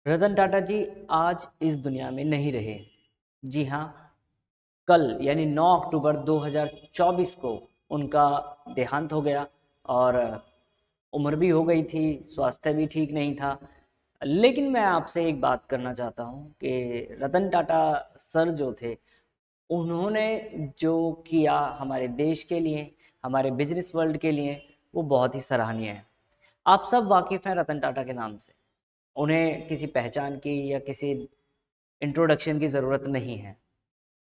रतन टाटा जी आज इस दुनिया में नहीं रहे। जी हाँ, कल यानी 9 अक्टूबर 2024 को उनका देहांत हो गया और उम्र भी हो गई थी, स्वास्थ्य भी ठीक नहीं था। लेकिन मैं आपसे एक बात करना चाहता हूँ कि रतन टाटा सर जो थे, उन्होंने जो किया हमारे देश के लिए, हमारे बिजनेस वर्ल्ड के लिए, वो बहुत ही सराहनीय है। आप सब वाकिफ हैं रतन टाटा के नाम से। उन्हें किसी पहचान की या किसी इंट्रोडक्शन की ज़रूरत नहीं है।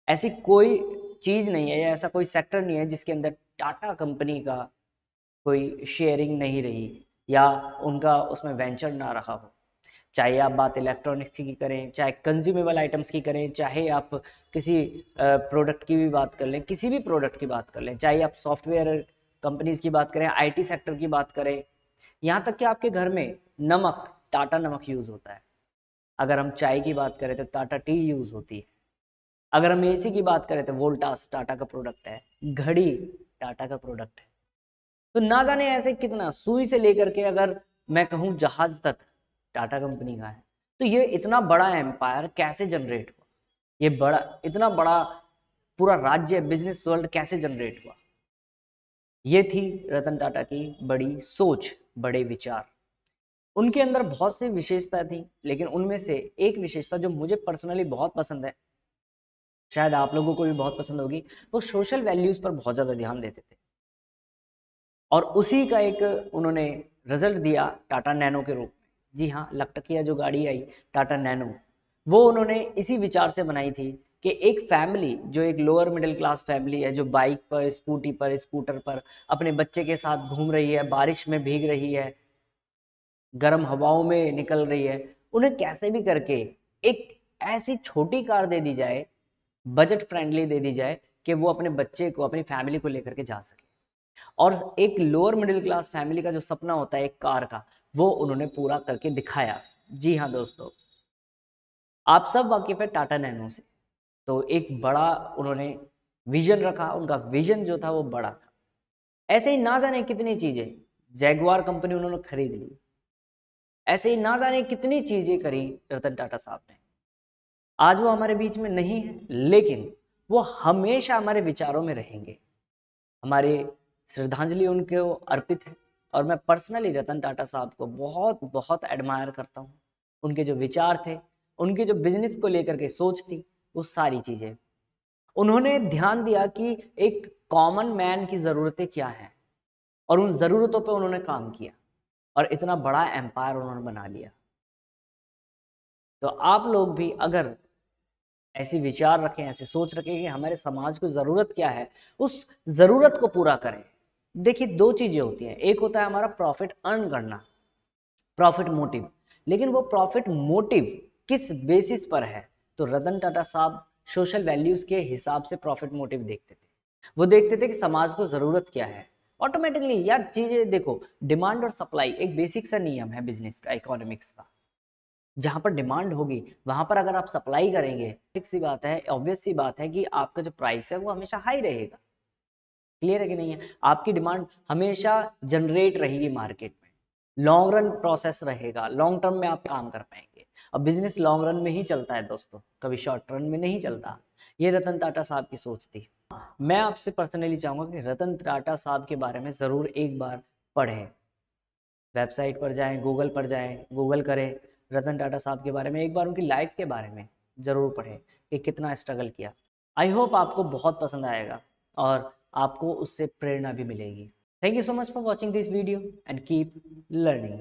ऐसी कोई चीज़ नहीं है या ऐसा कोई सेक्टर नहीं है जिसके अंदर टाटा कंपनी का कोई शेयरिंग नहीं रही या उनका उसमें वेंचर ना रहा हो। चाहे आप बात इलेक्ट्रॉनिक्स की करें, चाहे कंज्यूमेबल आइटम्स की करें, चाहे आप किसी प्रोडक्ट की भी बात कर लें, किसी भी प्रोडक्ट की बात कर लें, चाहे आप सॉफ्टवेयर कंपनीज की बात करें, आईटी सेक्टर की बात करें, यहाँ तक कि आपके घर में नमक, टाटा नमक यूज़ होता है। अगर हम चाय की बात करें तो टाटा टी यूज़ होती है। अगर हम एसी की बात करें तो वोल्टास टाटा का प्रोडक्ट है। घड़ी टाटा का प्रोडक्ट है। तो ना जाने ऐसे कितना, सुई से लेकर के अगर मैं कहूँ जहाज तक टाटा कंपनी का है। तो ये इतना बड़ा एम्पायर कैसे जनरेट हुआ, ये बड़ा इतना बड़ा पूरा राज्य बिजनेस वर्ल्ड कैसे जनरेट हुआ। ये थी रतन टाटा की बड़ी सोच, बड़े विचार। उनके अंदर बहुत सी विशेषता थी, लेकिन उनमें से एक विशेषता जो मुझे पर्सनली बहुत पसंद है, शायद आप लोगों को भी बहुत पसंद होगी, वो सोशल वैल्यूज पर बहुत ज्यादा ध्यान देते थे। और उसी का एक उन्होंने रिजल्ट दिया टाटा नैनो के रूप में। जी हाँ, लकटकिया जो गाड़ी आई टाटा नैनो, वो उन्होंने इसी विचार से बनाई थी कि एक फैमिली जो एक लोअर मिडिल क्लास फैमिली है, जो बाइक पर, स्कूटी पर, स्कूटर पर अपने बच्चे के साथ घूम रही है, बारिश में भीग रही है, गर्म हवाओं में निकल रही है, उन्हें कैसे भी करके एक ऐसी छोटी कार दे दी जाए, बजट फ्रेंडली दे दी जाए, कि वो अपने बच्चे को, अपनी फैमिली को लेकर के जा सके। और एक लोअर मिडिल क्लास फैमिली का जो सपना होता है एक कार का, वो उन्होंने पूरा करके दिखाया। जी हाँ दोस्तों, आप सब वाकिफ है टाटा नैनो से। तो एक बड़ा उन्होंने विजन रखा, उनका विजन जो था वो बड़ा था। ऐसे ही ना जाने कितनी चीजें, जैगुआर कंपनी उन्होंने खरीद ली, ऐसे ही ना जाने कितनी चीजें करी रतन टाटा साहब ने। आज वो हमारे बीच में नहीं है, लेकिन वो हमेशा हमारे विचारों में रहेंगे। हमारी श्रद्धांजलि उनको अर्पित है। और मैं पर्सनली रतन टाटा साहब को बहुत बहुत एडमायर करता हूँ। उनके जो विचार थे, उनके जो बिजनेस को लेकर के सोच थी, वो सारी चीजें उन्होंने ध्यान दिया कि एक कॉमन मैन की जरूरतें क्या हैं, और उन जरूरतों पे उन्होंने काम किया और इतना बड़ा एम्पायर उन्होंने बना लिया। तो आप लोग भी अगर ऐसे विचार रखें, ऐसे सोच रखें कि हमारे समाज को जरूरत क्या है, उस जरूरत को पूरा करें। देखिए, दो चीजें होती हैं, एक होता है हमारा प्रॉफिट अर्न करना, प्रॉफिट मोटिव। लेकिन वो प्रॉफिट मोटिव किस बेसिस पर है? तो रतन टाटा साहब सोशल वैल्यूज के हिसाब से प्रॉफिट मोटिव देखते थे। वो देखते थे कि समाज को जरूरत क्या है। ऑटोमेटिकली यार चीजें देखो, डिमांड और सप्लाई एक बेसिक सा नियम है बिजनेस का, इकोनॉमिक्स का। जहां पर डिमांड होगी वहां पर अगर आप सप्लाई करेंगे, ठीक सी बात है, ऑब्वियस सी बात है कि आपका जो प्राइस है वो हमेशा हाई रहेगा। क्लियर है कि नहीं है? आपकी डिमांड हमेशा जनरेट रहेगी मार्केट में, लॉन्ग रन प्रोसेस रहेगा, लॉन्ग टर्म में आप काम कर पाएंगे। अब बिजनेस लॉन्ग रन में ही चलता है दोस्तों, कभी शॉर्ट रन में नहीं चलता। ये रतन टाटा साहब की सोच थी। मैं आपसे पर्सनली चाहूंगा कि रतन टाटा साहब के बारे में जरूर एक बार पढ़ें। वेबसाइट पर जाएं, गूगल पर जाएं, गूगल करें, रतन टाटा साहब के बारे में एक बार उनकी लाइफ के बारे में ज़रूर पढ़ें कि कितना स्ट्रगल किया। आई होप आपको बहुत पसंद आएगा और आपको उससे प्रेरणा भी मिलेगी। Thank you so much for watching this video and keep learning.